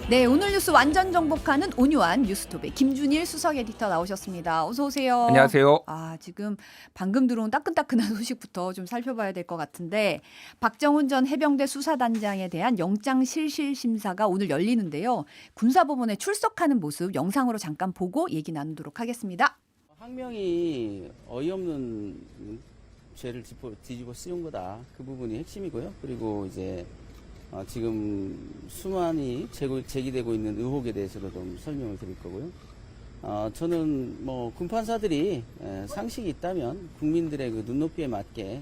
네, 오늘 뉴스 완전 정복하는 온유한 뉴스톱의 김준일 수석 에디터 나오셨습니다. 어서 오세요. 안녕하세요. 지금 방금 들어온 따끈따끈한 소식부터 좀 살펴봐야 될 것 같은데 박정훈 전 해병대 수사단장에 대한 영장 실실 심사가 오늘 열리는데요. 군사법원에 출석하는 모습 영상으로 잠깐 보고 얘기 나누도록 하겠습니다. 항명이 어이없는 죄를 뒤집어 씌운 거다. 그 부분이 핵심이고요. 그리고 이제 지금 수많이 제기되고 있는 의혹에 대해서도 좀 설명을 드릴 거고요. 저는 뭐 군판사들이 상식이 있다면 국민들의 그 눈높이에 맞게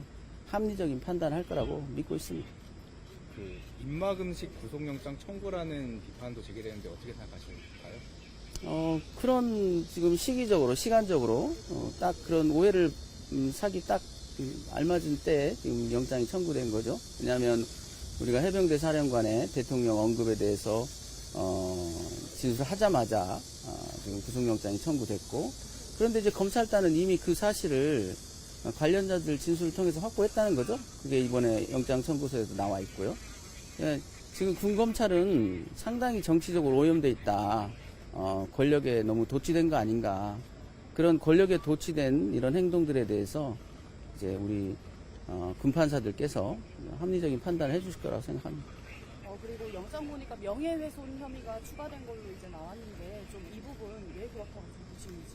합리적인 판단을 할 거라고 믿고 있습니다. 그 입막음식 구속영장 청구라는 비판도 제기되는데 어떻게 생각하실까요? 그런 지금 시간적으로 딱 그런 오해를 사기 딱 알맞은 때에 지금 영장이 청구된 거죠. 왜냐하면 우리가 해병대 사령관의 대통령 언급에 대해서 진술하자마자 지금 구속영장이 청구됐고, 그런데 이제 검찰단은 이미 그 사실을 관련자들 진술을 통해서 확보했다는 거죠. 그게 이번에 영장 청구서에도 나와 있고요. 지금 군검찰은 상당히 정치적으로 오염돼 있다. 권력에 너무 도취된 거 아닌가. 그런 권력에 도취된 이런 행동들에 대해서 이제 우리 군판사들께서 합리적인 판단을 해주실 거라고 생각합니다. 그리고 영장 보니까 명예훼손 혐의가 추가된 걸로 이제 나왔는데 좀 이 부분 왜 그렇다고 보시는지.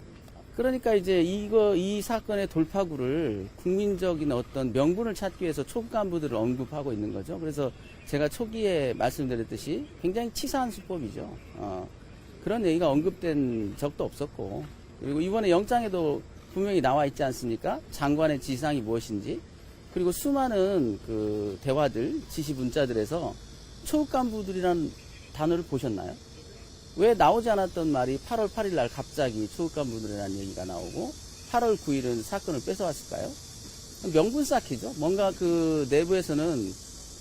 그러니까 이제 이 사건의 돌파구를 국민적인 어떤 명분을 찾기 위해서 초급 간부들을 언급하고 있는 거죠. 그래서 제가 초기에 말씀드렸듯이 굉장히 치사한 수법이죠. 그런 얘기가 언급된 적도 없었고, 그리고 이번에 영장에도 분명히 나와 있지 않습니까? 장관의 지시사항이 무엇인지. 그리고 수많은 그 대화들, 지시 문자들에서 초급 간부들이라는 단어를 보셨나요? 왜 나오지 않았던 말이 8월 8일 날 갑자기 초급 간부들이라는 얘기가 나오고 8월 9일은 사건을 뺏어왔을까요? 명분 쌓기죠. 뭔가 그 내부에서는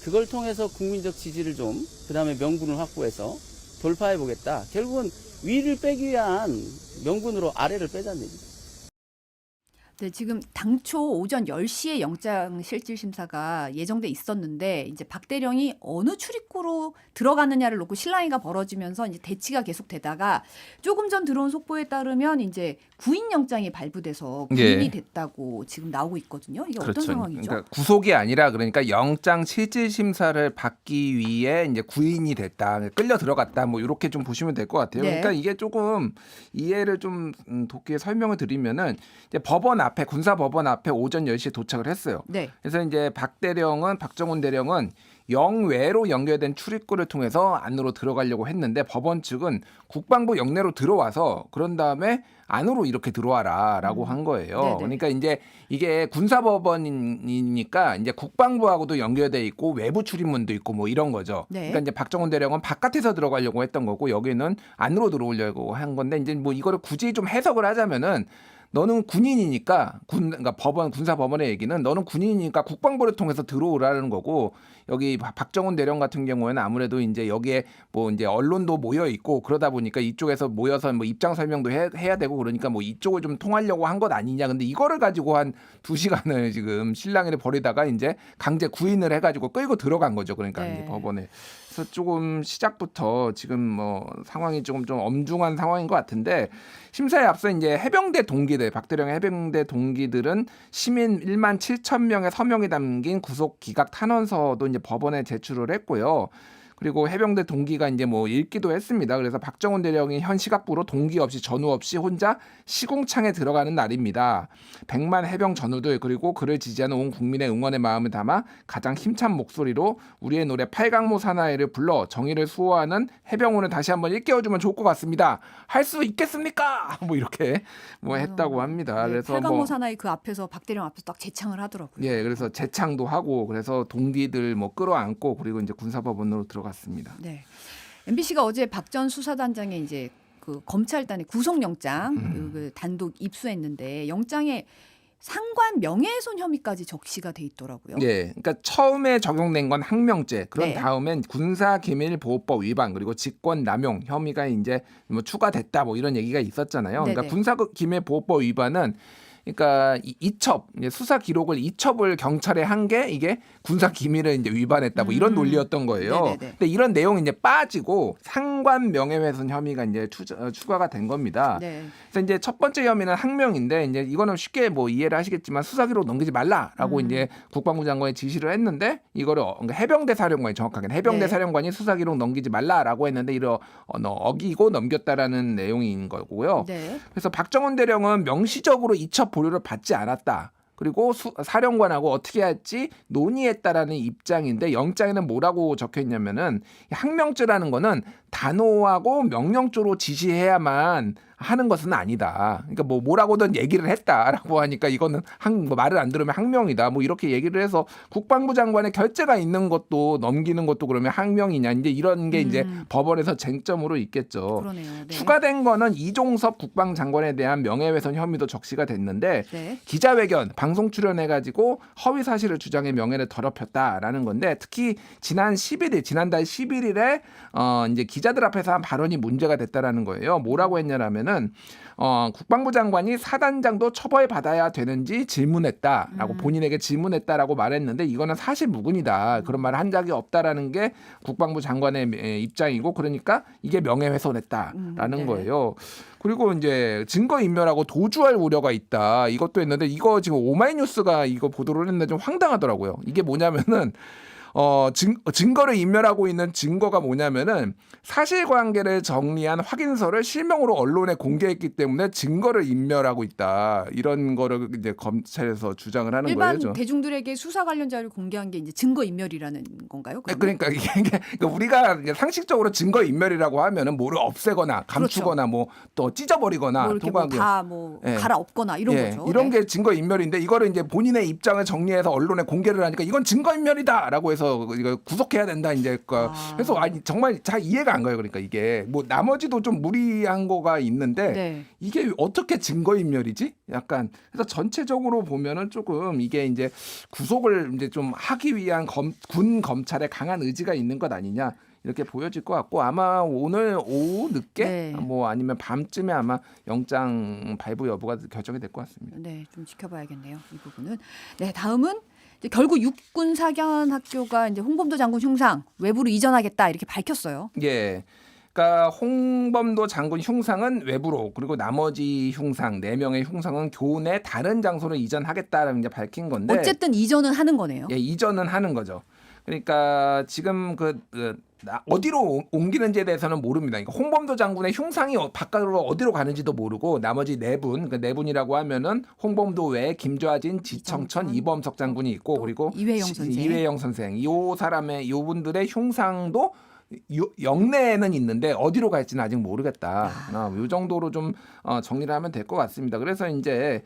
그걸 통해서 국민적 지지를 좀, 그 다음에 명분을 확보해서 돌파해 보겠다. 결국은 위를 빼기 위한 명분으로 아래를 빼자는 얘기죠. 네, 지금 당초 오전 10시에 영장 실질 심사가 예정돼 있었는데 이제 박 대령이 어느 출입구로 들어가느냐를 놓고 실랑이가 벌어지면서 이제 대치가 계속되다가 조금 전 들어온 속보에 따르면 이제 구인 영장이 발부돼서 구인이 됐다고 지금 나오고 있거든요. 이게 어떤 상황이죠? 그러니까 구속이 아니라 그러니까 영장 실질 심사를 받기 위해 이제 구인이 됐다, 끌려 들어갔다, 뭐 이렇게 좀 보시면 될 것 같아요. 네. 그러니까 이게 조금 이해를 좀 돕게 설명을 드리면은 이제 법원 앞에 군사법원 앞에 오전 10시에 도착을 했어요. 네. 그래서 이제 박정훈 대령은 영외로 연결된 출입구를 통해서 안으로 들어가려고 했는데 법원 측은 국방부 영내로 들어와서 그런 다음에 안으로 이렇게 들어와라라고 한 거예요. 네네. 그러니까 이제 이게 군사법원이니까 이제 국방부하고도 연결돼 있고 외부 출입문도 있고 뭐 이런 거죠. 네. 그러니까 이제 박정훈 대령은 바깥에서 들어가려고 했던 거고 여기는 안으로 들어오려고 한 건데 이제 뭐 이거를 굳이 좀 해석을 하자면은 너는 군인이니까 그러니까 군사법원의 얘기는 너는 군인이니까 국방부를 통해서 들어오라는 거고, 여기 박정훈 대령 같은 경우에는 아무래도 이제 여기에 뭐 이제 언론도 모여 있고 그러다 보니까 이쪽에서 모여서 뭐 입장 설명도 해야 되고 그러니까 뭐 이쪽을 좀 통하려고 한 것 아니냐. 근데 이거를 가지고 한 2시간을 지금 실랑이를 벌이다가 이제 강제 구인을 해가지고 끌고 들어간 거죠. 그러니까 네. 이제 법원에. 그래서 조금 시작부터 지금 뭐 상황이 조금 좀 엄중한 상황인 것 같은데, 심사에 앞서 이제 해병대 동기들, 박 대령의 해병대 동기들은 시민 1만 7천 명의 서명이 담긴 구속 기각 탄원서도 이제 법원에 제출을 했고요. 그리고 해병대 동기가 이제 뭐 읽기도 했습니다. 그래서 박정훈 대령이 현 시각부로 동기 없이 전우 없이 혼자 시궁창에 들어가는 날입니다. 100만 해병 전우들 그리고 그를 지지하는 온 국민의 응원의 마음을 담아 가장 힘찬 목소리로 우리의 노래 팔강모 사나이를 불러 정의를 수호하는 해병원을 다시 한번 일깨워주면 좋을 것 같습니다. 할 수 있겠습니까? 뭐 이렇게 뭐 했다고 합니다. 네, 그래서 팔강모 뭐 사나이 그 앞에서 박 대령 앞에서 딱 재창을 하더라고요. 예, 그래서 재창도 하고 그래서 동기들 뭐 끌어안고 그리고 이제 군사법원으로 들어갔습니다. 네. MBC가 어제 박 전 수사단장의 이제 그 검찰단의 구속영장 그 단독 입수했는데 영장에 상관 명예훼손 혐의까지 적시가 돼 있더라고요. 예, 그러니까 처음에 적용된 건 항명죄, 그런 네. 다음엔 군사기밀보호법 위반 그리고 직권남용 혐의가 이제 뭐 추가됐다 뭐 이런 얘기가 있었잖아요. 그러니까 네네. 군사기밀보호법 위반은 그러니까 이첩 수사 기록을 이첩을 경찰에 한 게 이게 군사 기밀을 이제 위반했다 뭐 이런 논리였던 거예요. 네네네. 근데 이런 내용이 이제 빠지고 상관 명예훼손 혐의가 이제 추가가 된 겁니다. 네. 그래서 이제 첫 번째 혐의는 항명인데 이제 이거는 쉽게 뭐 이해를 하시겠지만 수사 기록 넘기지 말라라고 이제 국방부 장관이 지시를 했는데 이거를 그러니까 해병대 사령관이 정확하게 해병대 네. 사령관이 수사 기록 넘기지 말라라고 했는데 이거 어기고 넘겼다라는 내용인 거고요. 네. 그래서 박정훈 대령은 명시적으로 이첩 보류를 받지 않았다. 그리고 사령관하고 어떻게 할지 논의했다라는 입장인데 영장에는 뭐라고 적혀 있냐면은 항명죄라는 거는 단호하고 명령조로 지시해야만 하는 것은 아니다. 그러니까 뭐라고든 얘기를 했다라고 하니까 이거는 뭐 말을 안 들으면 항명이다. 뭐 이렇게 얘기를 해서 국방부 장관의 결재가 있는 것도 넘기는 것도 그러면 항명이냐. 이제 이런 게 이제 법원에서 쟁점으로 있겠죠. 그러네요. 네. 추가된 거는 이종섭 국방장관에 대한 명예훼손 혐의도 적시가 됐는데 네. 기자회견, 방송 출연해가지고 허위 사실을 주장해 명예를 더럽혔다라는 건데 특히 지난달 11일에 이제 기자들 앞에서 한 발언이 문제가 됐다라는 거예요. 뭐라고 했냐라면은 국방부 장관이 사단장도 처벌받아야 되는지 질문했다라고 본인에게 질문했다라고 말했는데 이거는 사실무근이다. 그런 말을 한 적이 없다라는 게 국방부 장관의 입장이고 그러니까 이게 명예훼손했다라는 네. 거예요. 그리고 이제 증거인멸하고 도주할 우려가 있다. 이것도 했는데 이거 지금 오마이뉴스가 이거 보도를 했는데 좀 황당하더라고요. 이게 뭐냐면은 증거를 인멸하고 있는 증거가 뭐냐면은 사실관계를 정리한 확인서를 실명으로 언론에 공개했기 때문에 증거를 인멸하고 있다. 이런 거를 이제 검찰에서 주장을 하는 일반 거예요. 대중들에게 수사 관련 자료를 공개한 게 이제 증거 인멸이라는 건가요? 그러면? 그러니까 이게 우리가 상식적으로 증거 인멸이라고 하면은 뭐를 없애거나 감추거나 뭐 또 찢어버리거나 뭐 이렇게 다뭐 예. 갈아엎거나 이런 예, 거죠. 이런 네. 게 증거 인멸인데 이거를 이제 본인의 입장을 정리해서 언론에 공개를 하니까 이건 증거 인멸이다라고 해서 이거 구속해야 된다 이제 그래서 아니 정말 잘 이해가 안 가요. 그러니까 이게 뭐 나머지도 좀 무리한 거가 있는데 네. 이게 어떻게 증거 인멸이지? 약간 그래서 전체적으로 보면은 조금 이게 이제 구속을 이제 좀 하기 위한 군 검찰의 강한 의지가 있는 것 아니냐. 이렇게 보여질 것 같고 아마 오늘 오후 늦게 네. 뭐 아니면 밤쯤에 아마 영장 발부 여부가 결정이 될 것 같습니다. 네, 좀 지켜봐야겠네요. 이 부분은. 네, 다음은 이제 결국 육군 사관학교가 이제 홍범도 장군 흉상 외부로 이전하겠다 이렇게 밝혔어요. 예. 그러니까 홍범도 장군 흉상은 외부로 그리고 나머지 흉상 4명의 흉상은 교내 다른 장소로 이전하겠다라는 게 밝힌 건데 어쨌든 이전은 하는 거네요. 예, 이전은 하는 거죠. 그러니까 지금 어디로 옮기는지에 대해서는 모릅니다. 그러니까 홍범도 장군의 흉상이 바깥으로 어디로 가는지도 모르고 나머지 4분, 그 4분이라고 하면은 홍범도 외에 김좌진, 지청천, 이범석 장군이 있고 그리고 이회영 선생, 요 분들의 흉상도 영내에는 있는데 어디로 갈지는 아직 모르겠다. 이 정도로 좀 정리를 하면 될 것 같습니다. 그래서 이제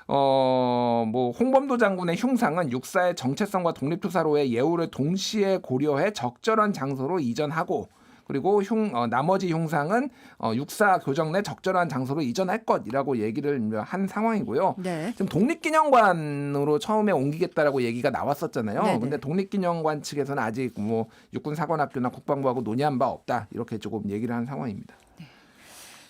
뭐 홍범도 장군의 흉상은 육사의 정체성과 독립투사로의 예우를 동시에 고려해 적절한 장소로 이전하고 그리고 나머지 흉상은 육사 교정 내 적절한 장소로 이전할 것이라고 얘기를 한 상황이고요. 네. 지금 독립기념관으로 처음에 옮기겠다라고 얘기가 나왔었잖아요. 네네. 근데 독립기념관 측에서는 아직 뭐 육군사관학교나 국방부하고 논의한 바 없다 이렇게 조금 얘기를 한 상황입니다.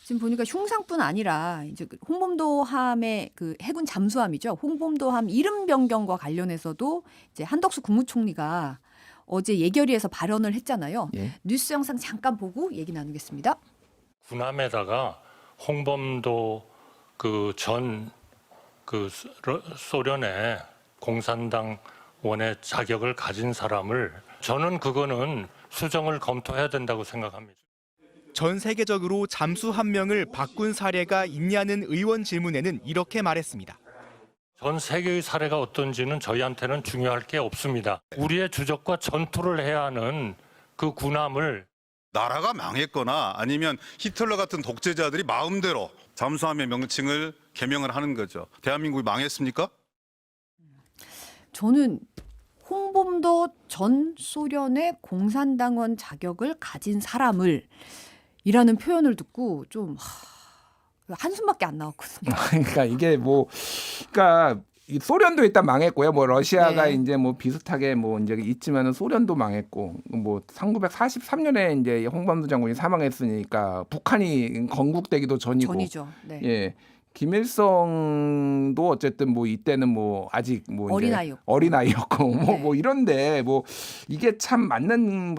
지금 보니까 흉상뿐 아니라 이제 홍범도함의 그 해군 잠수함이죠. 홍범도함 이름 변경과 관련해서도 이제 한덕수 국무총리가 어제 예결위에서 발언을 했잖아요. 예. 뉴스 영상 잠깐 보고 얘기 나누겠습니다. 군함에다가 홍범도 전 소련의 공산당원의 자격을 가진 사람을 저는 그거는 수정을 검토해야 된다고 생각합니다. 전 세계적으로 잠수 한 명을 바꾼 사례가 있냐는 의원 질문에는 이렇게 말했습니다. 전 세계의 사례가 어떤지는 저희한테는 중요할 게 없습니다. 우리의 주적과 전투를 해야 하는 그 군함을 나라가 망했거나 아니면 히틀러 같은 독재자들이 마음대로 잠수함의 명칭을 개명을 하는 거죠. 대한민국이 망했습니까? 저는 홍범도 전 소련의 공산당원 자격을 가진 사람을 이라는 표현을 듣고 좀 한숨밖에 안 나왔거든요. 그러니까 이게 그러니까 소련도 일단 망했고요. 뭐 러시아가 네. 이제 뭐 비슷하게 뭐 이제 있지만은 소련도 망했고 뭐 1943년에 이제 홍범도 장군이 사망했으니까 북한이 건국되기도 전이고. 전이죠. 네. 예. 김일성도 어쨌든 뭐 이때는 뭐 아직 뭐 이제 어린아이였고 뭐 이런데 뭐 이게 참 맞는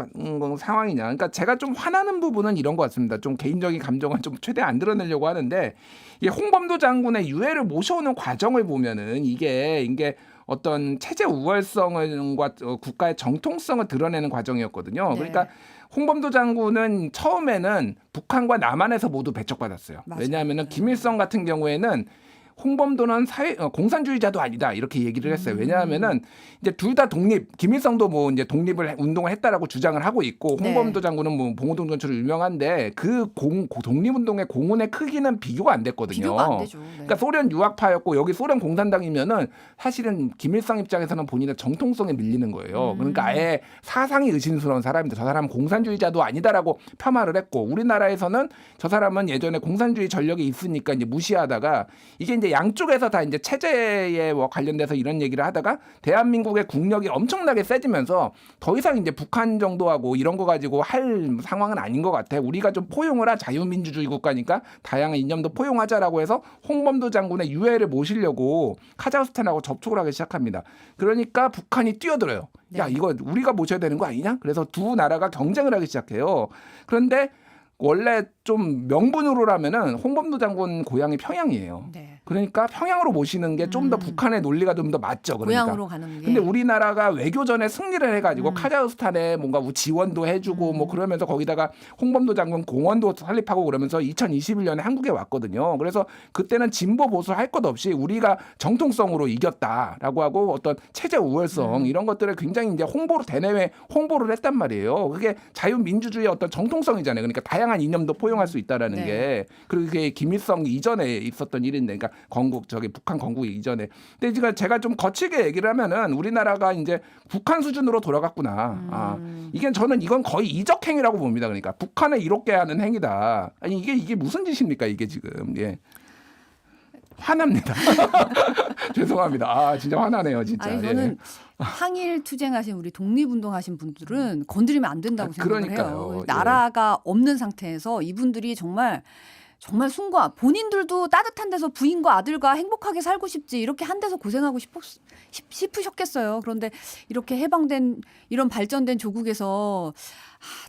상황이냐. 그러니까 제가 좀 화나는 부분은 이런 것 같습니다. 좀 개인적인 감정을 좀 최대한 안 드러내려고 하는데 이 홍범도 장군의 유해를 모셔오는 과정을 보면은 이게 어떤 체제 우월성과 국가의 정통성을 드러내는 과정이었거든요. 네. 그러니까 홍범도 장군은 처음에는 북한과 남한에서 모두 배척받았어요. 맞아요. 왜냐하면 김일성 같은 경우에는 홍범도는 공산주의자도 아니다 이렇게 얘기를 했어요. 왜냐하면은 이제 둘 다 김일성도 뭐 이제 독립을 운동을 했다라고 주장을 하고 있고 홍범도 장군은 뭐 봉오동 전투로 유명한데 그 독립운동의 공헌의 크기는 비교가 안 됐거든요. 비교가 안 되죠. 네. 그러니까 소련 유학파였고 여기 소련 공산당이면은 사실은 김일성 입장에서는 본인의 정통성에 밀리는 거예요. 그러니까 아예 사상이 의심스러운 사람입니다. 저 사람은 공산주의자도 아니다라고 폄하를 했고 우리나라에서는 저 사람은 예전에 공산주의 전력이 있으니까 이제 무시하다가 이게 이제 양쪽에서 다 이제 체제에 뭐 관련돼서 이런 얘기를 하다가 대한민국의 국력이 엄청나게 세지면서 더 이상 이제 북한 정도하고 이런 거 가지고 할 상황은 아닌 것 같아. 우리가 좀 포용을 하자. 자유민주주의 국가니까 다양한 이념도 포용하자라고 해서 홍범도 장군의 유해를 모시려고 카자흐스탄하고 접촉을 하기 시작합니다. 그러니까 북한이 뛰어들어요. 야, 이거 우리가 모셔야 되는 거 아니냐? 그래서 두 나라가 경쟁을 하기 시작해요. 그런데 원래 좀 명분으로라면은 홍범도 장군 고향이 평양이에요. 네. 그러니까 평양으로 모시는 게 좀 더 북한의 논리가 좀 더 맞죠. 그러니까. 고향으로 가는 게. 근데 우리나라가 외교전에 승리를 해가지고 카자흐스탄에 뭔가 지원도 해주고 뭐 그러면서 거기다가 홍범도 장군 공원도 설립하고 그러면서 2021년에 한국에 왔거든요. 그래서 그때는 진보 보수 할 것 없이 우리가 정통성으로 이겼다라고 하고 어떤 체제 우월성 이런 것들을 굉장히 이제 대내외 홍보를 했단 말이에요. 그게 자유민주주의의 어떤 정통성이잖아요. 그러니까 다양한 이념도 포용할 수 있다라는 네. 게 그리고 그게 김일성 이전에 있었던 일인데, 그러니까 북한 건국 이전에. 근데 지금 제가 좀 거칠게 얘기를 하면은 우리나라가 이제 북한 수준으로 돌아갔구나. 이게 저는 이건 거의 이적 행위라고 봅니다. 그러니까 북한을 이롭게 하는 행위다. 아니 이게 무슨 짓입니까 이게 지금? 예. 화납니다. 죄송합니다. 진짜 화나네요, 진짜. 아니 저는 항일 투쟁하신 우리 독립운동하신 분들은 건드리면 안 된다고 생각을 그러니까요. 해요. 예. 나라가 없는 상태에서 이분들이 정말 본인들도 따뜻한 데서 부인과 아들과 행복하게 살고 싶지 이렇게 한 데서 고생하고 싶으셨겠어요. 그런데 이렇게 해방된 이런 발전된 조국에서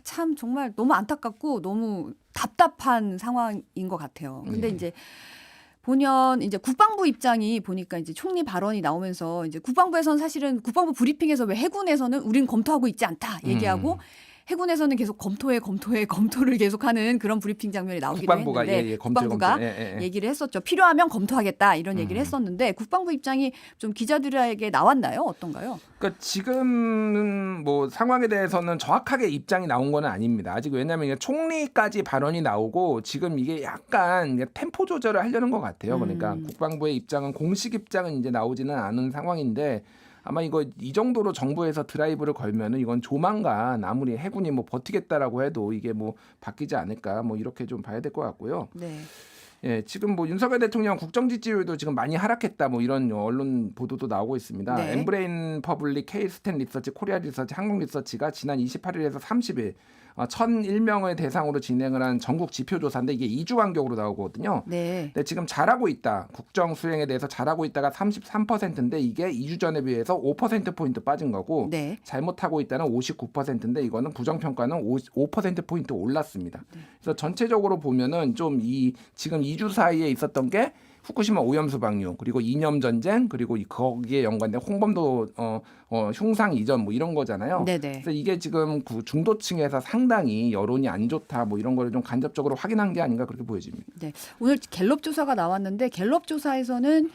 참 정말 너무 안타깝고 너무 답답한 상황인 것 같아요. 근데 이제 보면 이제 국방부 입장이 보니까 이제 총리 발언이 나오면서 이제 국방부에서는 사실은 국방부 브리핑에서 왜 해군에서는 우린 검토하고 있지 않다 얘기하고 해군에서는 계속 검토를 계속하는 그런 브리핑 장면이 나오기도 국방부가, 했는데 국방부가 얘기를 했었죠. 필요하면 검토하겠다 이런 얘기를 했었는데 국방부 입장이 좀 기자들에게 나왔나요? 어떤가요? 그러니까 지금 뭐 상황에 대해서는 정확하게 입장이 나온 건 아닙니다. 아직 왜냐하면 총리까지 발언이 나오고 지금 이게 약간 이제 템포 조절을 하려는 것 같아요. 그러니까 국방부의 입장은 공식 입장은 이제 나오지는 않은 상황인데 아마 이 정도로 정부에서 드라이브를 걸면은 이건 조만간 아무리 해군이 뭐 버티겠다라고 해도 이게 뭐 바뀌지 않을까 뭐 이렇게 좀 봐야 될 것 같고요. 네. 예, 지금 뭐 윤석열 대통령 국정 지지율도 지금 많이 하락했다 뭐 이런 언론 보도도 나오고 있습니다. 네. 엠브레인 퍼블릭, K스탠 리서치, 코리아 리서치, 한국 리서치가 지난 28일에서 30일 1,001명을 대상으로 진행을 한 전국 지표 조사인데 이게 2주 간격으로 나오거든요. 네. 근데 지금 잘하고 있다. 국정 수행에 대해서 잘하고 있다가 33%인데 이게 2주 전에 비해서 5%포인트 빠진 거고 네. 잘못하고 있다는 59%인데 이거는 부정평가는 5%포인트 올랐습니다. 그래서 전체적으로 보면은 좀 지금 2주 사이에 있었던 게 후쿠시마 오염수 방류 그리고 이념 전쟁 그리고 거기에 연관된 홍범도 흉상 이전 뭐 이런 거잖아요. 네네. 그래서 이게 지금 중도층에서 상당히 여론이 안 좋다 뭐 이런 거를 좀 간접적으로 확인한 게 아닌가 그렇게 보여집니다. 네. 오늘 갤럽 조사가 나왔는데 갤럽 조사에서는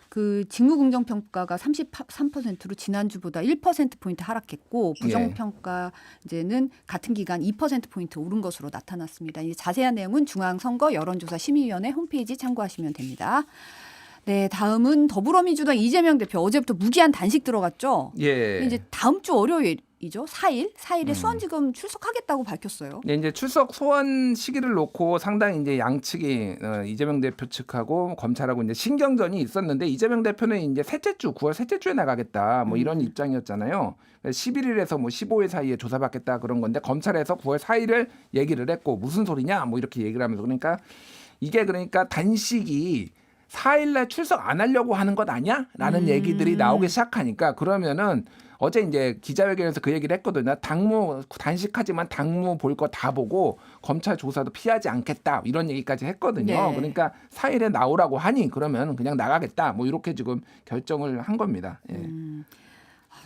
그 직무 긍정 평가가 33%로 지난주보다 1%포인트 하락했고 부정 평가 이제는 같은 기간 2%포인트 오른 것으로 나타났습니다. 이 자세한 내용은 중앙선거 여론조사 심의위원회 홈페이지 참고하시면 됩니다. 네, 다음은 더불어민주당 이재명 대표 어제부터 무기한 단식 들어갔죠. 예. 이제 다음 주 월요일이죠. 4일에 수원지검 출석하겠다고 밝혔어요. 네, 이제 출석 소환 시기를 놓고 상당히 이제 양측이 이재명 대표 측하고 검찰하고 이제 신경전이 있었는데 이재명 대표는 이제 9월 셋째 주에 나가겠다 뭐 이런 입장이었잖아요. 11일에서 뭐 15일 사이에 조사받겠다 그런 건데 검찰에서 9월 4일을 얘기를 했고 무슨 소리냐 뭐 이렇게 얘기를 하면서 그러니까 이게 단식이 4일날 출석 안 하려고 하는 것 아니야? 라는 얘기들이 나오기 시작하니까 그러면은 어제 이제 기자회견에서 그 얘기를 했거든요. 당무 단식하지만 당무 볼 거 다 보고 검찰 조사도 피하지 않겠다 이런 얘기까지 했거든요. 네. 그러니까 4일에 나오라고 하니 그러면 그냥 나가겠다 뭐 이렇게 지금 결정을 한 겁니다. 예.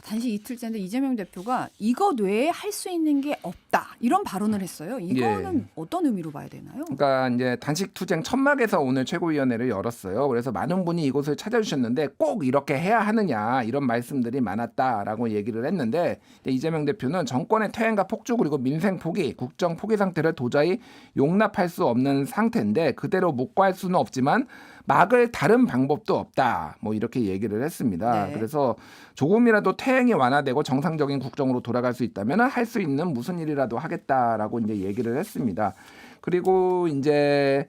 단식 이틀째인데 이재명 대표가 이것 외에 할 수 있는 게 없다 이런 발언을 했어요. 이거는 예. 어떤 의미로 봐야 되나요? 그러니까 이제 단식 투쟁 천막에서 오늘 최고위원회를 열었어요. 그래서 많은 분이 이곳을 찾아주셨는데 꼭 이렇게 해야 하느냐 이런 말씀들이 많았다라고 얘기를 했는데 이재명 대표는 정권의 퇴행과 폭주 그리고 민생 포기, 국정 포기 상태를 도저히 용납할 수 없는 상태인데 그대로 묵과할 수는 없지만 막을 다른 방법도 없다. 뭐 이렇게 얘기를 했습니다. 네. 그래서 조금이라도 퇴행이 완화되고 정상적인 국정으로 돌아갈 수 있다면 할 수 있는 무슨 일이라도 하겠다라고 이제 얘기를 했습니다. 그리고 이제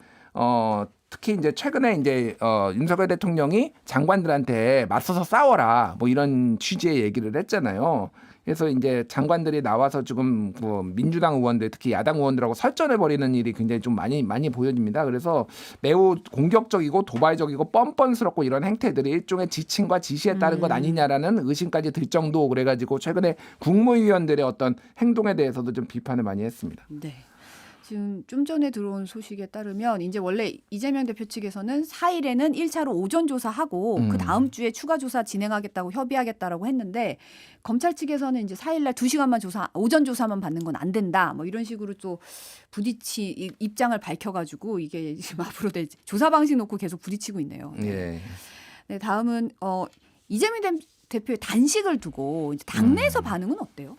특히 이제 최근에 이제 윤석열 대통령이 장관들한테 맞서서 싸워라 뭐 이런 취지의 얘기를 했잖아요. 그래서 이제 장관들이 나와서 지금 뭐 민주당 의원들 특히 야당 의원들하고 설전을 벌이는 일이 굉장히 좀 많이 보여집니다. 그래서 매우 공격적이고 도발적이고 뻔뻔스럽고 이런 행태들이 일종의 지침과 지시에 따른 것 아니냐라는 의심까지 들 정도 그래가지고 최근에 국무위원들의 어떤 행동에 대해서도 좀 비판을 많이 했습니다. 네. 지금 좀 전에 들어온 소식에 따르면 이제 원래 이재명 대표 측에서는 4일에는 1차로 오전 조사하고 그 다음 주에 추가 조사 진행하겠다고 협의하겠다라고 했는데 검찰 측에서는 이제 4일날 2시간만 조사, 오전 조사만 받는 건 안 된다. 뭐 이런 식으로 또 입장을 밝혀가지고 이게 지금 앞으로 조사 방식 놓고 계속 부딪히고 있네요. 예. 네, 다음은 이재명 대표의 단식을 두고 이제 당내에서 반응은 어때요?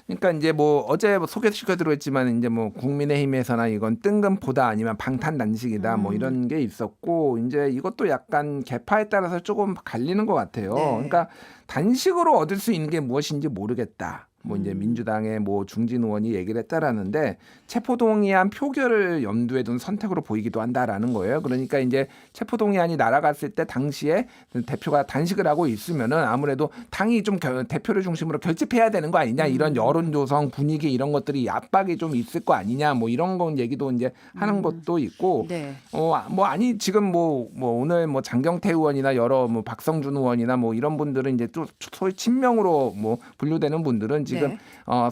그러니까 이제 뭐 어제 소개시켜드렸지만 이제 뭐 국민의힘에서나 이건 뜬금포다 아니면 방탄 단식이다 뭐 이런 게 있었고 이제 이것도 약간 계파에 따라서 조금 갈리는 것 같아요. 네. 그러니까 단식으로 얻을 수 있는 게 무엇인지 모르겠다. 뭐 이제 민주당의 뭐 중진 의원이 얘기를 했다라는데 체포동의안 표결을 염두에 둔 선택으로 보이기도 한다라는 거예요. 그러니까 이제 체포동의안이 날아갔을 때 당시에 대표가 단식을 하고 있으면은 아무래도 당이 좀 대표를 중심으로 결집해야 되는 거 아니냐 이런 여론 조성 분위기 이런 것들이 압박이 좀 있을 거 아니냐 뭐 이런 건 얘기도 이제 하는 것도 있고 네. 지금 뭐 오늘 뭐 장경태 의원이나 여러 뭐 박성준 의원이나 뭐 이런 분들은 이제 또 소위 친명으로 뭐 분류되는 분들은 지금 네.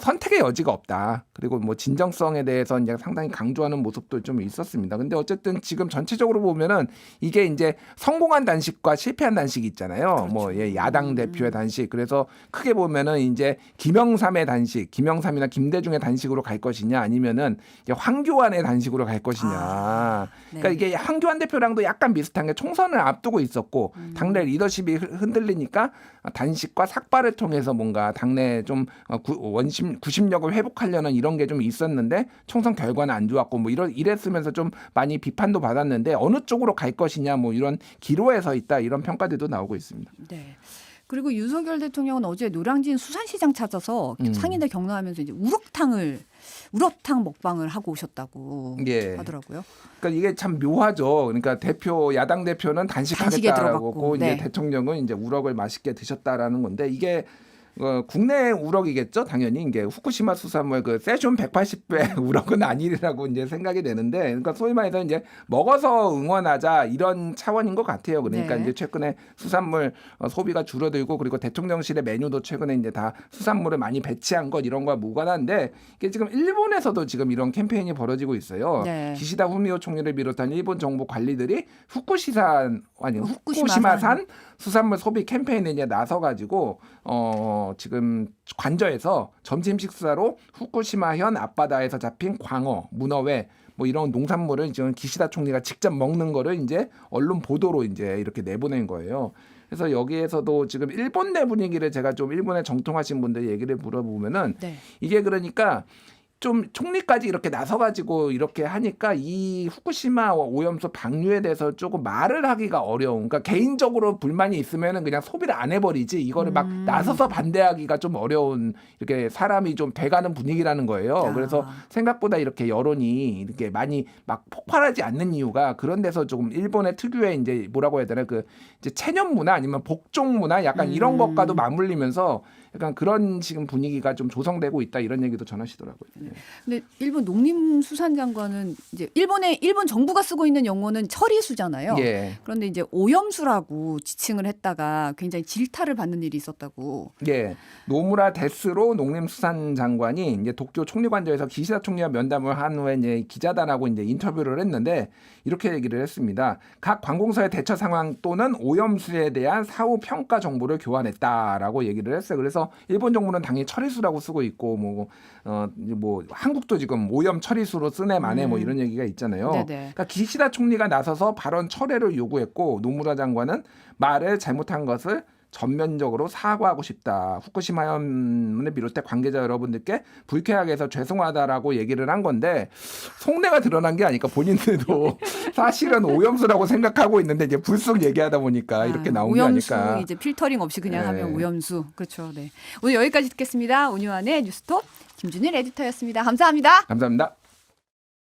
선택의 여지가 없다. 그리고 뭐 진정성에 대해서 이제 상당히 강조하는 모습도 좀 있었습니다. 근데 어쨌든 지금 전체적으로 보면은 이게 이제 성공한 단식과 실패한 단식이 있잖아요. 그렇죠. 뭐 야당 대표의 단식. 그래서 크게 보면은 이제 김영삼의 단식, 김영삼이나 김대중의 단식으로 갈 것이냐 아니면은 이제 황교안의 단식으로 갈 것이냐. 네. 그러니까 이게 황교안 대표랑도 약간 비슷한 게 총선을 앞두고 있었고 당내 리더십이 흔들리니까 단식과 삭발을 통해서 뭔가 당내 좀 구심력을 회복하려는 이런 게 좀 있었는데 총선 결과는 안 좋았고 뭐 이랬으면서 좀 많이 비판도 받았는데 어느 쪽으로 갈 것이냐 뭐 이런 기로에 서 있다 이런 평가들도 나오고 있습니다. 네. 그리고 윤석열 대통령은 어제 노량진 수산시장 찾아서 상인들 격려하면서 이제 우럭탕 먹방을 하고 오셨다고 예. 하더라고요. 그러니까 이게 참 묘하죠. 그러니까 야당 대표는 단식에 단식하겠다라고 들어갔고, 이제 네. 대통령은 이제 우럭을 맛있게 드셨다라는 건데 이게 국내 우럭이겠죠, 당연히. 이게 후쿠시마 수산물 그 세슘 180배 우럭은 아니라고 이제 생각이 되는데, 그러니까 소위 말해서 이제 먹어서 응원하자 이런 차원인 것 같아요. 그러니까 네. 이제 최근에 수산물 소비가 줄어들고 그리고 대통령실의 메뉴도 최근에 이제 다 수산물을 많이 배치한 것 이런 거와 무관한데 이게 지금 일본에서도 지금 이런 캠페인이 벌어지고 있어요. 네. 기시다 후미오 총리를 비롯한 일본 정부 관리들이 후쿠시마산 수산물 소비 캠페인에 이제 나서가지고 지금 관저에서 점심 식사로 후쿠시마현 앞바다에서 잡힌 광어, 문어회 뭐 이런 농산물을 지금 기시다 총리가 직접 먹는 거를 이제 언론 보도로 이제 이렇게 내보낸 거예요. 그래서 여기에서도 지금 일본 내 분위기를 제가 좀 일본에 정통하신 분들 얘기를 물어보면은 네. 이게 그러니까 좀 총리까지 이렇게 나서가지고 이렇게 하니까 이 후쿠시마 오염수 방류에 대해서 조금 말을 하기가 어려운. 그러니까 개인적으로 불만이 있으면은 그냥 소비를 안 해버리지 이거를 막 나서서 반대하기가 좀 어려운 이렇게 사람이 좀 돼가는 분위기라는 거예요. 그래서 생각보다 이렇게 여론이 이렇게 많이 막 폭발하지 않는 이유가 그런 데서 조금 일본의 특유의 이제 뭐라고 해야 되나 그 이제 체념 문화 아니면 복종 문화 약간 이런 것과도 맞물리면서 약간 그런 지금 분위기가 좀 조성되고 있다 이런 얘기도 전하시더라고요. 근데 일본 농림수산장관은 이제 일본 정부가 쓰고 있는 용어는 처리수잖아요. 예. 그런데 이제 오염수라고 지칭을 했다가 굉장히 질타를 받는 일이 있었다고. 예, 노무라 데스로 농림수산장관이 이제 도쿄 총리관저에서 기시다 총리와 면담을 한 후에 이제 기자단하고 이제 인터뷰를 했는데 이렇게 얘기를 했습니다. 각 관공서의 대처 상황 또는 오염수에 대한 사후 평가 정보를 교환했다라고 얘기를 했어요. 그래서 일본 정부는 당연히 처리수라고 쓰고 있고 뭐 한국도 지금 오염 처리수로 쓰네 마네 뭐 이런 얘기가 있잖아요. 네네. 그러니까 기시다 총리가 나서서 발언 철회를 요구했고 노무라 장관은 말을 잘못한 것을 전면적으로 사과하고 싶다. 후쿠시마 현문을 비롯해 관계자 여러분들께 불쾌하게 해서 죄송하다라고 얘기를 한 건데 속내가 드러난 게 아니까 본인들도 사실은 오염수라고 생각하고 있는데 이제 불쑥 얘기하다 보니까 이렇게 나온 게 오염수 아닐까. 이제 필터링 없이 그냥 네. 하면 오염수. 그렇죠. 네. 오늘 여기까지 듣겠습니다. 온유한의 뉴스톱 김준일 에디터였습니다. 감사합니다. 감사합니다.